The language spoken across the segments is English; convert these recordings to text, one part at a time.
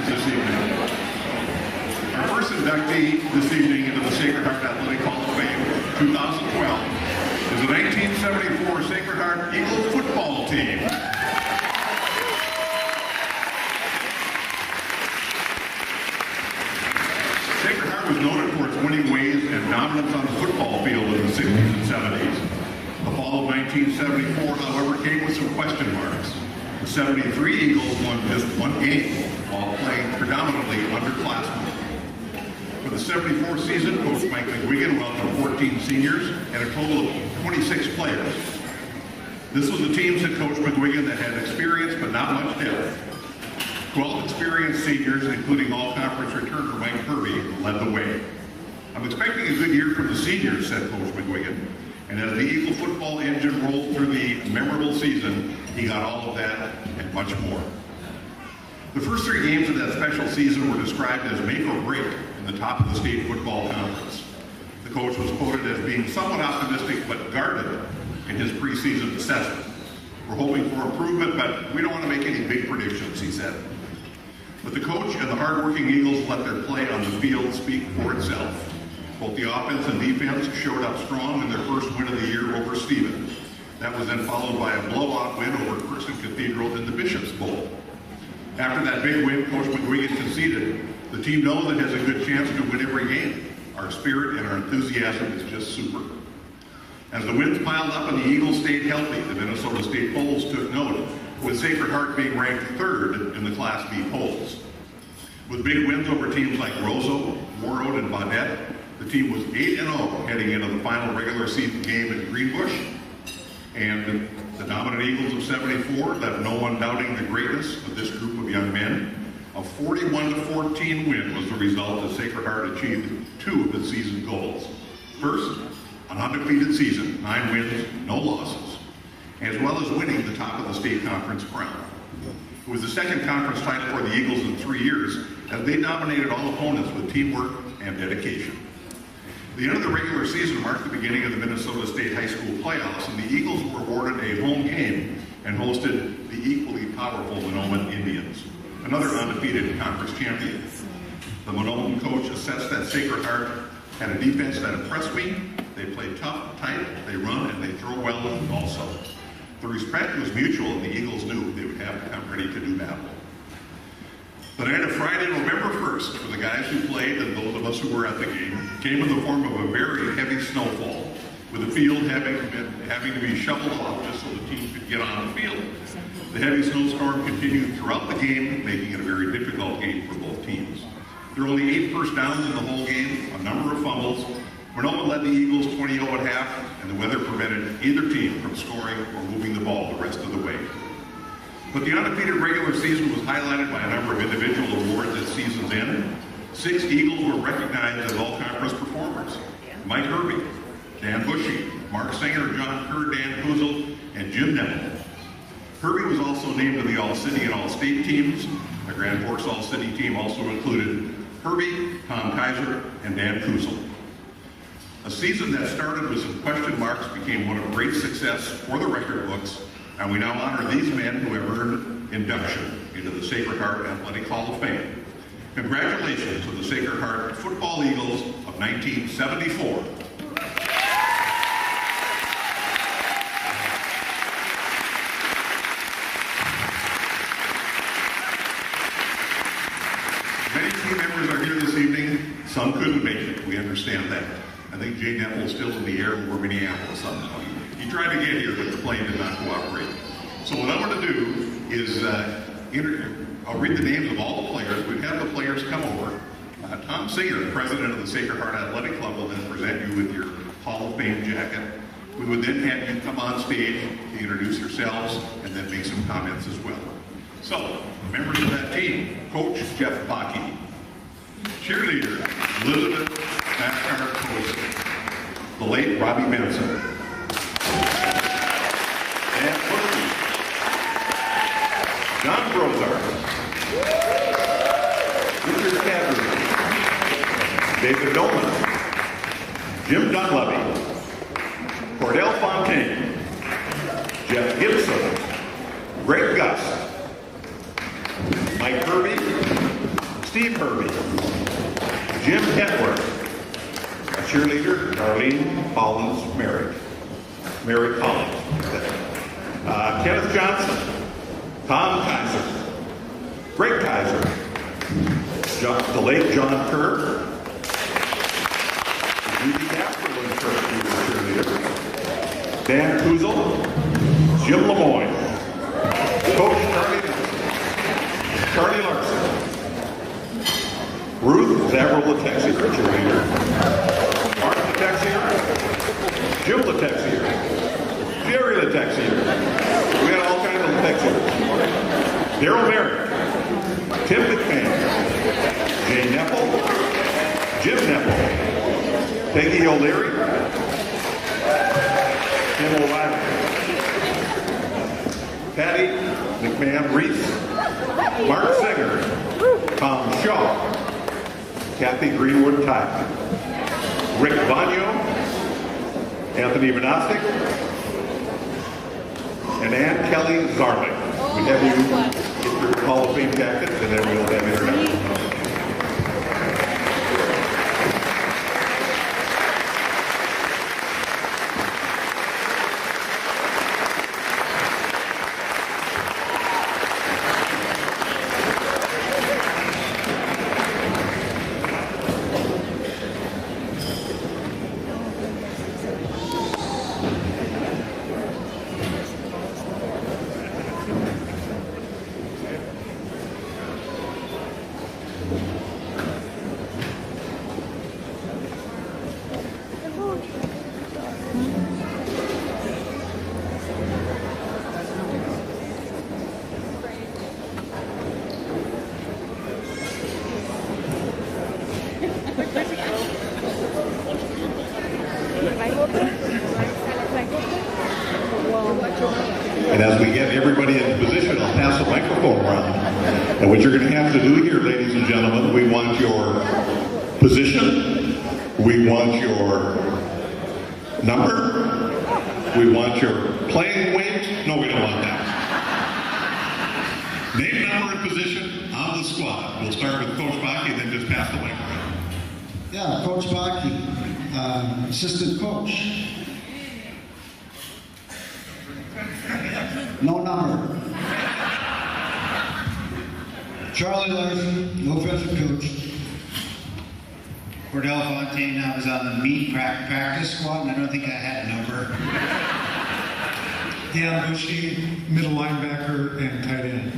nominations this evening. Our first inductee this evening into the Sacred Heart Athletic Hall of Fame 2012 is the 1974 Sacred Heart Eagles football team. Sacred Heart was noted for its winning ways and dominance on the football field in the 60s and 70s. The fall of 1974, however, came with some question marks. The 73 Eagles won just one game while playing predominantly underclassmen. For the 74 season, Coach Mike McGuigan welcomed 14 seniors and a total of 26 players. This was the team, said Coach McGuigan, that had experience but not much depth. 12 experienced seniors, including all-conference returner Mike Kirby, led the way. I'm expecting a good year from the seniors, said Coach McGuigan. And as the Eagle football engine rolled through the memorable season, he got all of that and much more. The first 3 games of that special season were described as make or break in the top of the state football conference. The coach was quoted as being somewhat optimistic but guarded in his preseason assessment. We're hoping for improvement, but we don't want to make any big predictions, he said. But the coach and the hardworking Eagles let their play on the field speak for itself. Both the offense and defense showed up strong in their first win of the year over Stephen. That was then followed by a blowout win over Kirsten Cathedral in the Bishop's Bowl. After that big win, Coach McGuigan conceded, the team knows it has a good chance to win every game. Our spirit and our enthusiasm is just super. As the wins piled up and the Eagles stayed healthy, the Minnesota State polls took note, with Sacred Heart being ranked 3rd in the Class B polls. With big wins over teams like Roseau, Warroad, and Baudette, the team was 8-0 heading into the final regular season game at Greenbush. And the dominant Eagles of 74 left no one doubting the greatness of this group of young men. A 41-14 win was the result as Sacred Heart achieved 2 of its season goals. First, an undefeated season, 9 wins, no losses, as well as winning the top of the state conference crown. It was the second conference title for the Eagles in 3 years, as they dominated all opponents with teamwork and dedication. The end of the regular season marked the beginning of the Minnesota State High School playoffs, and the Eagles were awarded a home game and hosted the equally powerful Monoman Indians, another undefeated conference champion. The Monoman coach assessed that Sacred Heart had a defense that impressed me. They played tough, tight, they run, and they throw well also. The respect was mutual, and the Eagles knew they would have to come ready to do battle. The night of Friday, November 1st, for the guys who played and those of us who were at the game, came in the form of a very heavy snowfall, with the field having to be shoveled off just so the team could get on the field. The heavy snowstorm continued throughout the game, making it a very difficult game for both teams. There were only 8 first downs in the whole game, a number of fumbles. Monoman led the Eagles 20-0 at half, and the weather prevented either team from scoring or moving the ball the rest of the way. But the undefeated regular season was highlighted by a number of individual awards at season's end. 6 Eagles were recognized as all-conference performers. Mike Hervey, Dan Bushy, Mark Singer, John Kerr, Dan Kuzel, and Jim Neville. Hervey was also named to the All-City and All-State teams. The Grand Forks All-City team also included Hervey, Tom Kaiser, and Dan Kuzel. A season that started with some question marks became one of great success for the record books, and we now honor these men who have earned induction into the Sacred Heart Athletic Hall of Fame. Congratulations to the Sacred Heart Football Eagles of 1974. Many team members are here this evening. Some couldn't make it. We understand that. I think Jay Neville is still in the air over Minneapolis somehow. He tried to get here, but the plane did not cooperate. So what I'm going to do is I'll read the names of all the players. We've had the players come over. Tom Singer, the president of the Sacred Heart Athletic Club, will then present you with your Hall of Fame jacket. We would then have you come on stage to introduce yourselves and then make some comments as well. So, members of that team, Coach Jeff Bakke, cheerleader Elizabeth Mascar-Coaster, the late Robbie Benson, Dan Furby, John Brozar, Richard Cadbury, David Dolan, Jim Dunleavy, Cordell Fontaine, Jeff Gibson, Greg Gus, Mike Kirby, Steve Hervey. Jim Hetworth. Cheerleader, Darlene Collins-Merrick. Mary Collins. Kenneth Johnson. Tom Kaiser. Greg Kaiser. The late John Kerr. Judy Afterland Kerr, cheerleader. Dan Kuzel. Jim Lemoyne. Coach Charlie Larson. Ruth Zavril Letexier, cheerleader. Mark Letexier. Jim Letexier. Jerry Letexier. We had all kinds of Letexiers. Daryl Merrick. Tim McMahon. Jay Nepple. Jim Nepple. Peggy O'Leary. Tim O'Reilly. Patty McMahon Reese. Mark Singer. Tom Shaw. Kathy Greenwood Tyke. Rick Vanyo. Anthony Vanastik. And Ann Kelly Zarlik. We have you get your Hall of Fame jackets, and then we'll have introductions. And as we get everybody in position, I'll pass the microphone around. And what you're going to have to do here, ladies and gentlemen, we want your position, we want your number, we want your playing weight. No, we don't want that. Name, number, and position on the squad. We'll start with Coach Baki, then just pass the mic around. Yeah, Coach Baki, assistant coach. No number. Charlie Larson, offensive coach. Cordell Fontaine, I was on the meat practice squad, and I don't think I had a number. Dan Bushy, middle linebacker and tight end.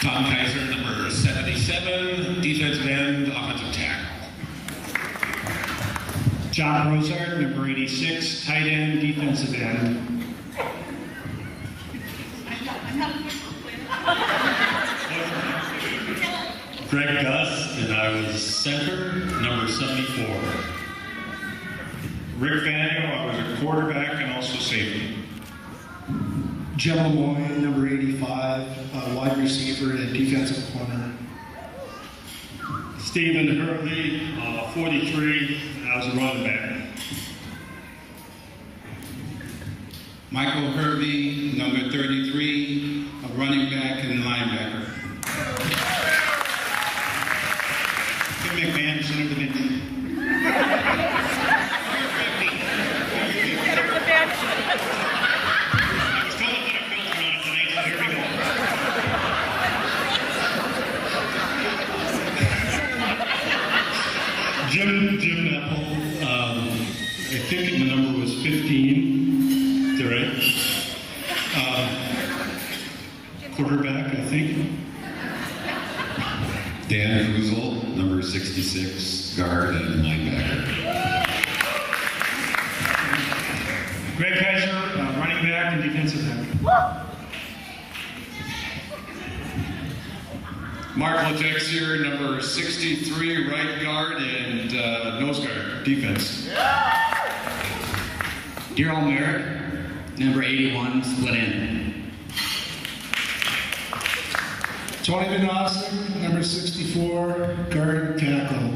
Tom Kaiser, number 77, defensive end, offensive tackle. John Rosard, number 86, tight end, defensive end. Greg Gus, and I was center, number 74. Rick Vanyo, I was a quarterback and also safety. Jim Lemoyne, number 85, wide receiver and defensive corner. Stephen Hurley, 43, I was a running back. Michael Hervey, number 33, a running back and linebacker. Tim McMahon, center division. Jim Nepple, I think the number was 15, is that right? Quarterback, I think. Dan Kuzel, number 66, guard and linebacker. Greg Kaiser, running back and defensive end. Mark Letexier, number 63, right guard and nose guard, defense. Daryl Merrick, number 81, split end. Tony Vinasek, number 64, guard tackle.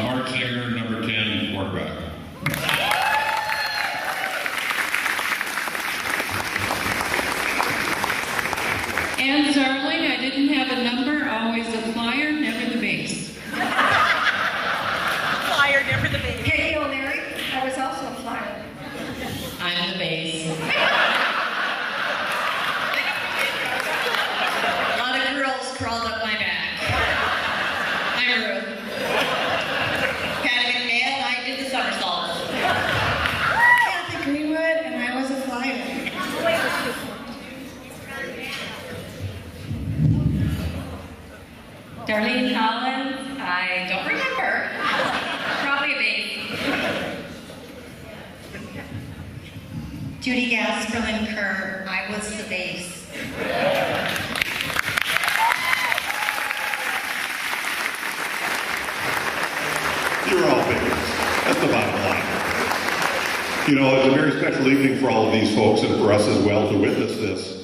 Mark Singer, number 10, quarterback. Ann Zarling, I didn't have a number, always a flyer, never the base. Flyer, never the base. Peggy O'Leary, I was also a flyer. I'm the base. A lot of girls crawled up my back. I'm Ruth. Patty McMahon, I did the somersaults. Kathy Greenwood, and I was a flyer. Darlene Collins, I don't remember. Probably a base. Judy Gasperlin Kerr, I was the base. You're all babies. That's the bottom line. You know, it's a very special evening for all of these folks and for us as well to witness this.